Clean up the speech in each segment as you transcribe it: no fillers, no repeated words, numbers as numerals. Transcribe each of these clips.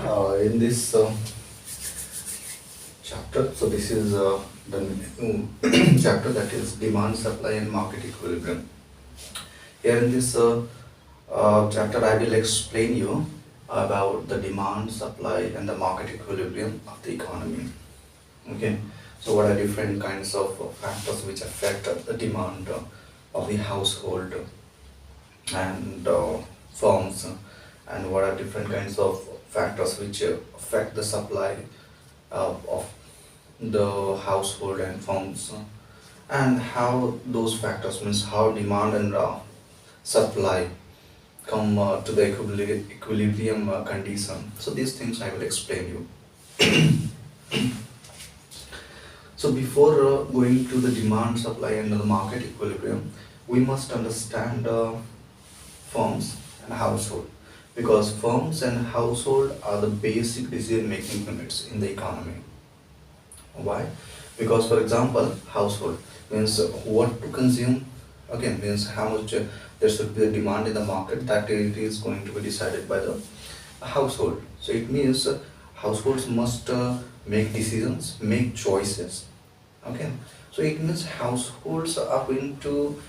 In this chapter, so this is the new chapter, that is demand, supply, and market equilibrium. Here in this chapter, I will explain you about the demand, supply, and the market equilibrium of the economy. Okay, so what are different kinds of factors which affect the demand of the household and firms, and what are different kinds of factors which affect the supply of the household and firms, and how those factors, means how demand and supply come to the equilibrium condition. So these things I will explain you. So before going to the demand, supply, and the market equilibrium, we must understand firms and household, because firms and household are the basic decision making units in the economy. Why? Because, for example, household means what to consume. Okay, means how much there should be a demand in the market, that it is going to be decided by the household. So it means households must make decisions, make choices. Okay, so it means households are going to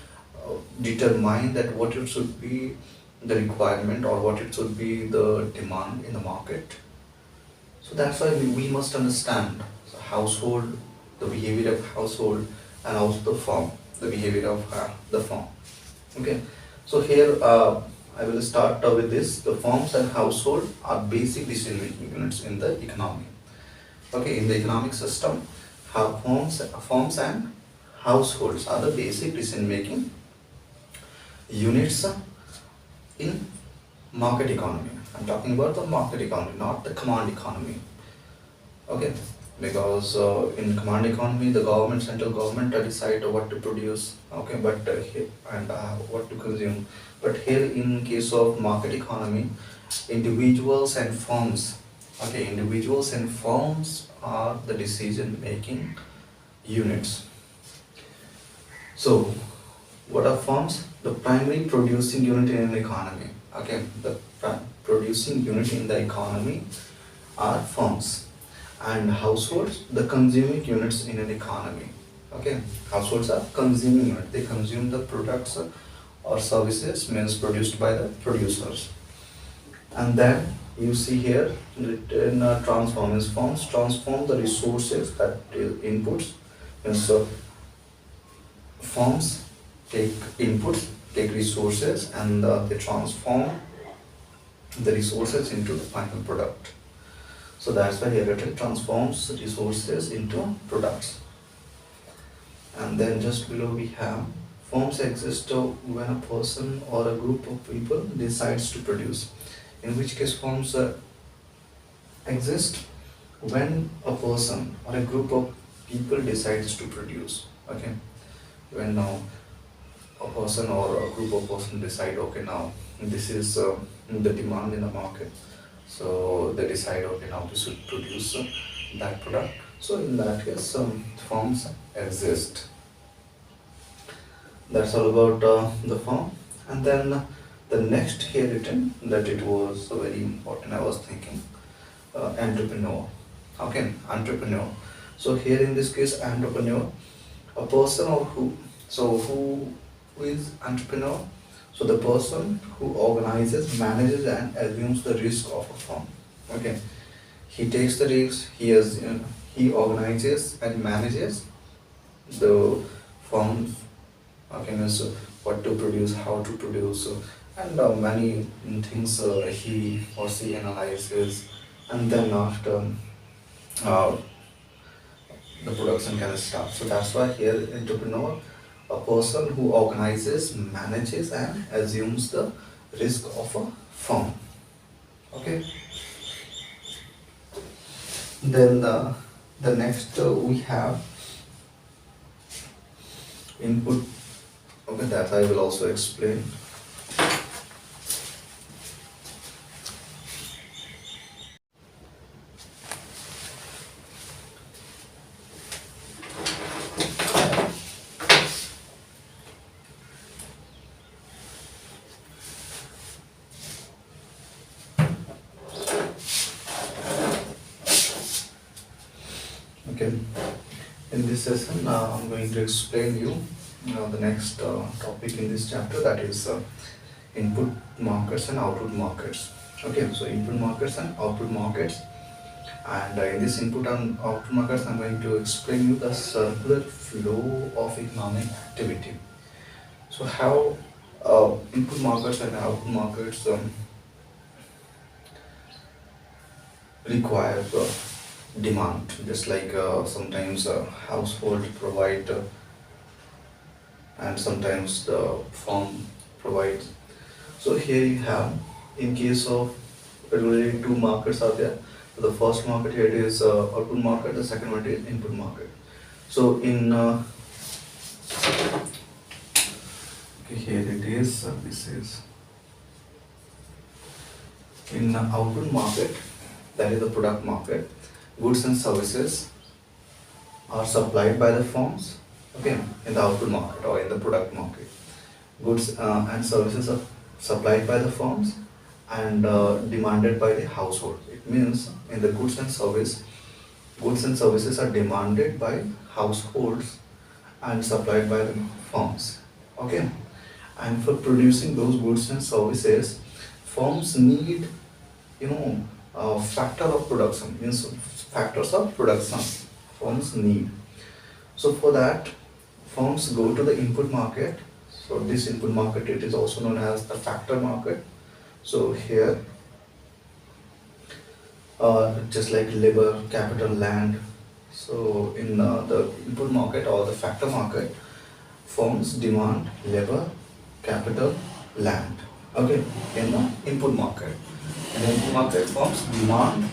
determine that what it should be the requirement, or what it should be the demand in the market. So that's why we must understand the household, the behavior of household, and also the firm, the behavior of the firm. Okay, so here I will start with this. The firms and household are basic decision making units in the economy. Okay, in the economic system, how firms and households are the basic decision making units in market economy. I'm talking about the market economy, not the command economy. Okay, because in command economy, the government, central government, decide what to produce. Okay, but what to consume. But here, in case of market economy, individuals and firms. Okay, individuals and firms are the decision making units. So, what are firms? The primary producing unit in an economy. Okay, the producing unit in the economy are firms, and households, the consuming units in an economy. Okay, households are consuming unit. They consume the products or services, means produced by the producers. And then you see here written transform, is firms transform the resources, that is inputs. And so firms take inputs, take resources, and they transform the resources into the final product. So that's why here written transforms resources into products. And then just below we have firms exist when a person or a group of people decides to produce. In which case firms exist when a person or a group of people decides to produce. Okay, when now a person or a group of person decide, okay, now this is the demand in the market, so they decide, okay, now we should produce that product. So in that case, firms exist. That's all about the firm. And then the next here written, that it was very important, I was thinking, entrepreneur. Okay, entrepreneur. So here in this case, entrepreneur, a person or who. So who is entrepreneur? So the person who organizes, manages, and assumes the risk of a firm. Okay, he takes the risk. He organizes and manages the firm. Okay, so what to produce, how to produce, and many things he or she analyzes, and then after uh, the production can start. So that's why here entrepreneur, a person who organizes, manages, and assumes the risk of a firm. Okay. Then the next we have input. Okay, that I will also explain. Okay. In this session, I'm going to explain you the next topic in this chapter, that is input markets and output markets. Okay, so input markets and output markets, and in this input and output markets, I'm going to explain you the circular flow of economic activity. So how input markets and output markets require demand, just like sometimes household provide and sometimes the firm provides. So here you have, in case of particularly two markets are there. So the first market here is output market, the second one is input market. So in okay, here it is. This is in output market, that is the product market. Goods and services are supplied by the firms. Okay, in the output market or in the product market, goods and services are supplied by the firms and demanded by the household. It means in the goods and services are demanded by households and supplied by the firms. Okay, and for producing those goods and services, firms need, factor of production, means factors of production firms need. So for that, firms go to the input market. So this input market, it is also known as the factor market. So here, just like labor, capital, land. So in the input market or the factor market, firms demand labor, capital, land. Okay, in the input market. In the input market, firms demand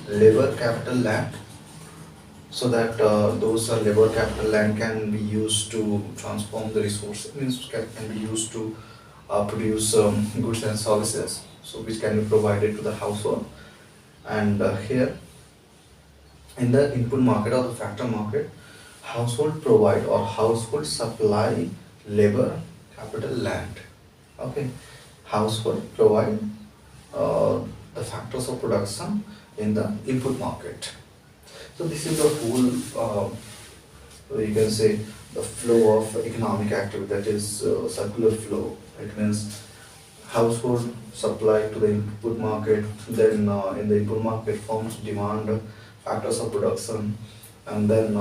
labor, capital, land, so that those labor, capital, land can be used to transform the resources, means can be used to produce goods and services, so which can be provided to the household. And here in the input market or the factor market, household provide or household supply labor, capital, land. Okay, household provide the factors of production in the input market. So this is the whole, you can say, the flow of economic activity, that is circular flow. It means household supply to the input market, then in the input market firms demand factors of production, and then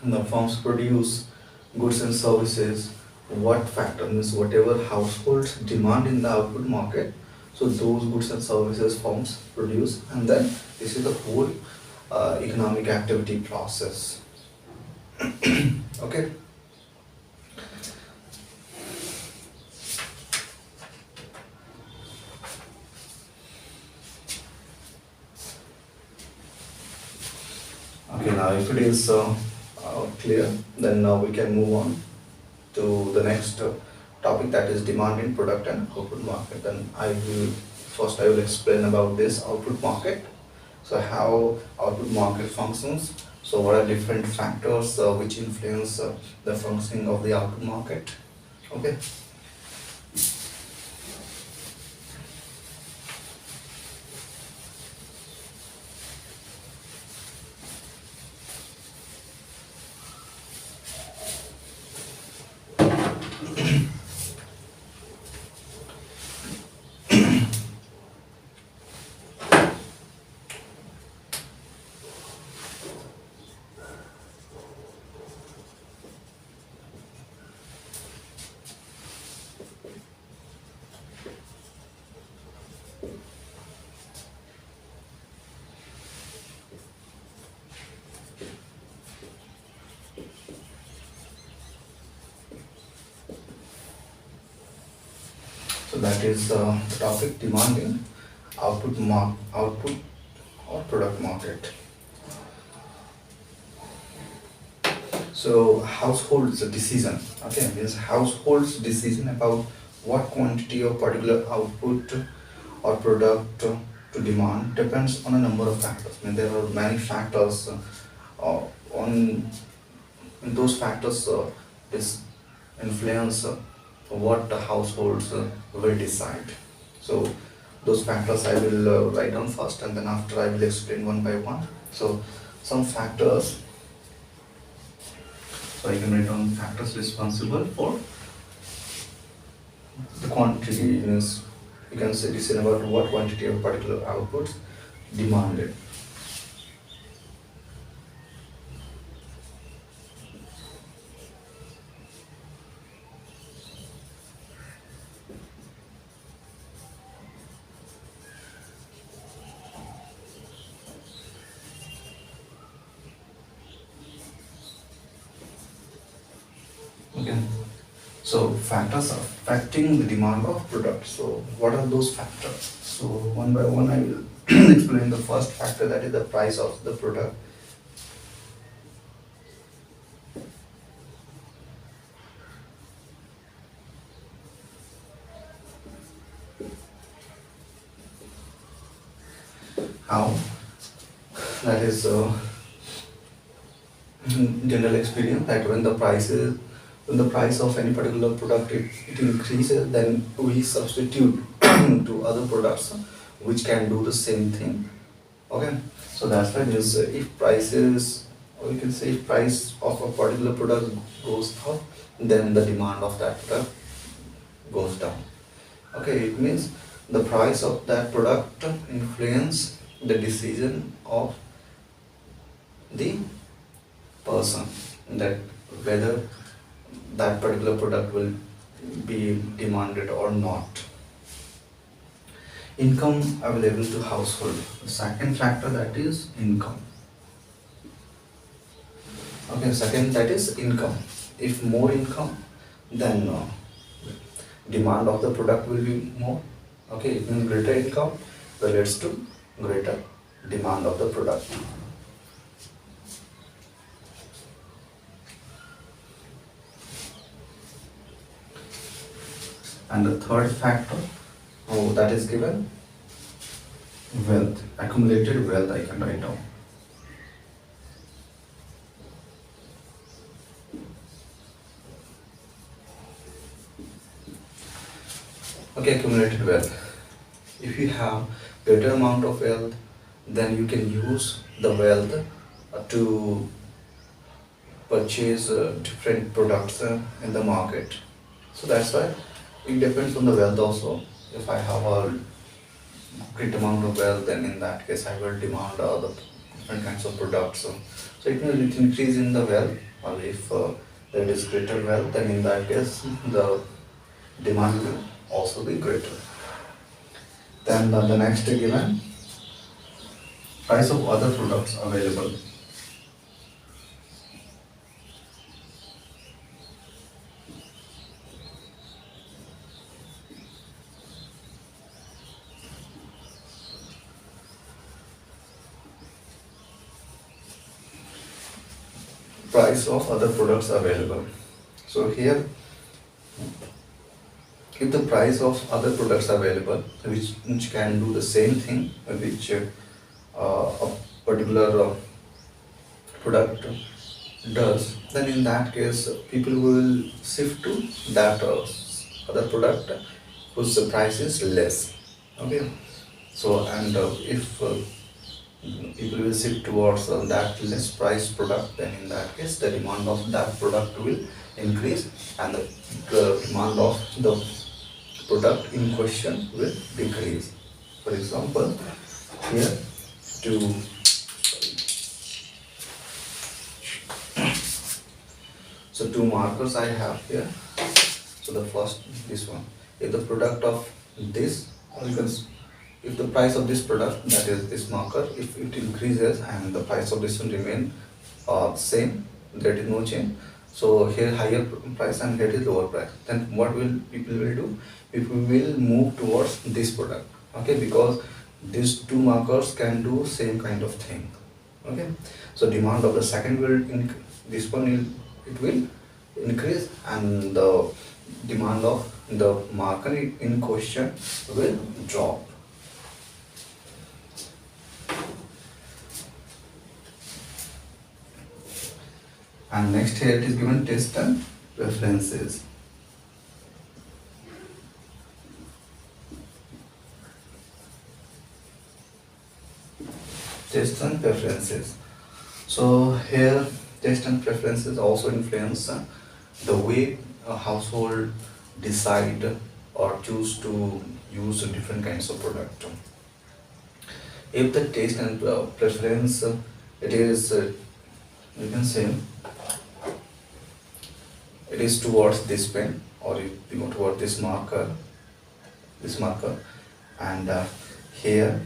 the firms produce goods and services. What factor means whatever households demand in the output market, so those goods and services firms produce, and then this is the whole economic activity process. Okay. Okay, now if it is clear, then we can move on to the next topic, that is demand in product and output market. Then I will explain about this output market. So how output market functions. So what are different factors which influence the functioning of the output market. Okay. So that is the topic, demanding output or product market. So households decision, okay, means households decision about what quantity of particular output or product to demand depends on a number of factors. I mean, there are many factors on those factors is influence what the households will decide. So those factors I will write down first, and then after I will explain one by one. So some factors. So I can write down factors responsible for the quantity. Means you can say this about what quantity of particular outputs demanded. Okay. So factors affecting the demand of product. So what are those factors? So one by one I will explain the first factor, that is the price of the product. How? That is general experience that when the price of any particular product it increases, then we substitute to other products which can do the same thing. Okay, so that's why this if prices, or you can say if price of a particular product goes up, then the demand of that product goes down. Okay, it means the price of that product influence the decision of the person, that whether that particular product will be demanded or not. Income available to household. The second factor, that is income. Okay, second, that is income. If more income, then demand of the product will be more. Okay, it means greater income relates to greater demand of the product. And the third factor, that is given wealth, accumulated wealth I can write down. Okay, accumulated wealth. If you have greater amount of wealth, then you can use the wealth to purchase different products in the market. So that's why it depends on the wealth also. If I have a great amount of wealth, then in that case I will demand the different kinds of products. So it will increase in the wealth, or if there is greater wealth, then in that case the demand will also be greater. Then the next given, price of other products available. Price of other products available. So here, if the price of other products available, which can do the same thing which a particular product does, then in that case people will shift to that other product whose price is less. Okay, so and if people will shift towards that less price product, then in that case the demand of that product will increase, and the demand of the product in question will decrease. For example, here to so two markers I have here. So the first, this one, if the product of this, or you can if the price of this product, that is this marker, if it increases and the price of this one remain same, there is no change. So here higher price and here is lower price. Then what will people will do? People will move towards this product. Okay, because these two markers can do same kind of thing. Okay, so demand of the second will this one will it will increase, and the demand of the marker in question will drop. And next here it is given test and preferences. Test and preferences. So here taste and preferences also influence the way a household decide or choose to use different kinds of product. If the taste and preference it is you can say it is towards this pen, or if you go toward this marker, and here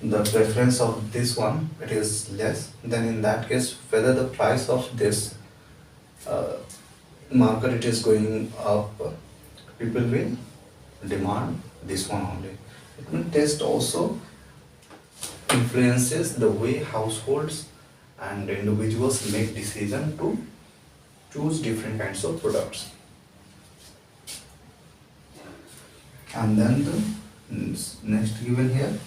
the preference of this one it is less, then in that case whether the price of this uh, marker it is going up, people will demand this one only. It means taste also influences the way households and individuals make decision to choose different kinds of products. And then the next given here,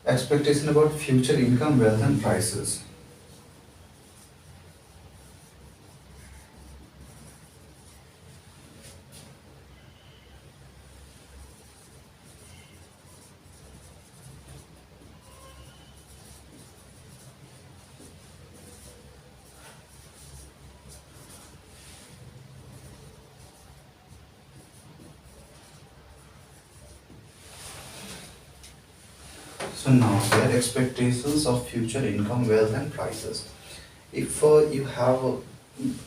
expectation about future income, wealth and prices. So now their expectations of future income, wealth and prices. If you have a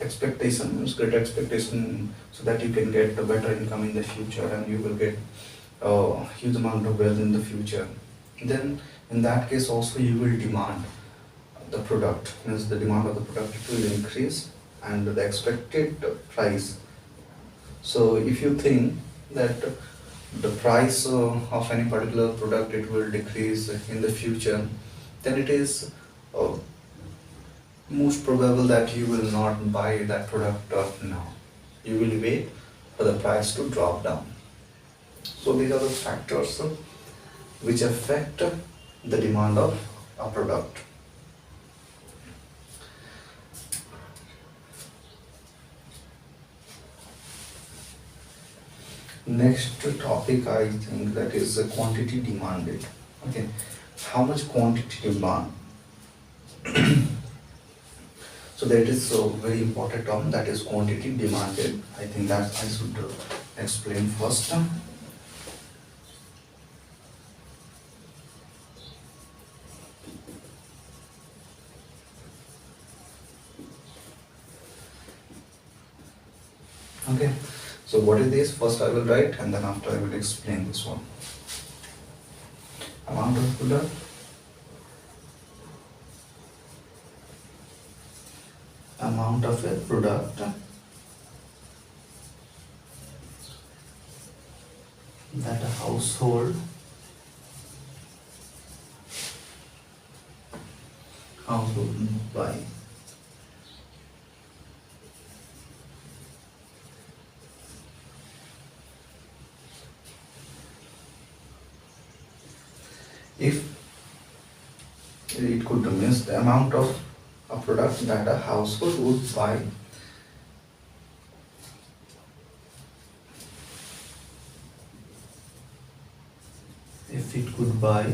expectation, means great expectation, so that you can get a better income in the future and you will get a huge amount of wealth in the future, then in that case also you will demand the product, means the demand of the product will increase and the expected price. So if you think that the price of any particular product it will decrease in the future, then it is uh, most probable that you will not buy that product now. You will wait for the price to drop down. So these are the factors which affect the demand of a product. Next topic I think that is the quantity demanded. Okay, how much quantity demand? So that is a very important term, that is quantity demanded. I think that I should explain first. Okay, so what is this? First I will write and then after I will explain this one. Amount of product, amount of a product that a household buy. If it could means the amount of a product that a household would buy if it could buy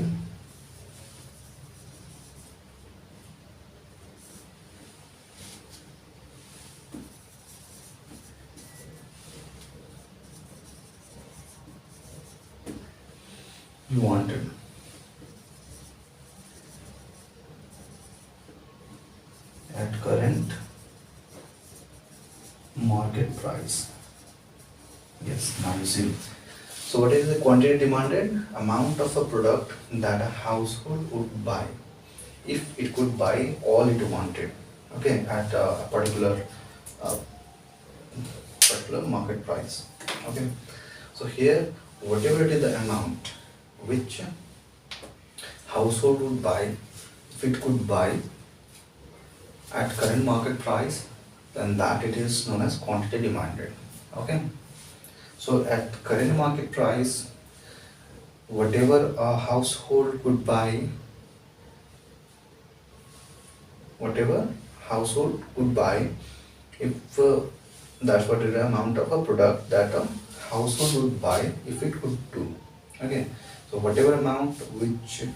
you wanted. At current market price. Yes, now you see. So what is the quantity demanded? Amount of a product that a household would buy if it could buy all it wanted. Okay, at a uh, particular market price. Okay, so here whatever it is the amount which household would buy, if it could buy at current market price, then that it is known as quantity demanded. Okay, so at current market price, whatever a household could buy, whatever household could buy, if that's what is the amount of a product that a household would buy if it could do. Okay, so whatever amount which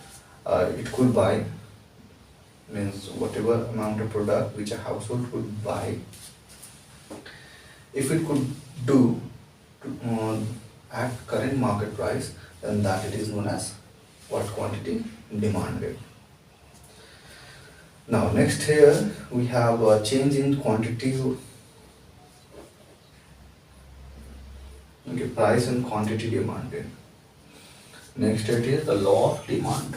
it could buy, means whatever amount of product which a household could buy, if it could do at current market price, then that it is known as what quantity? Demanded. Now next here we have a change in quantity, okay, price and quantity demanded. Next it is the law of demand.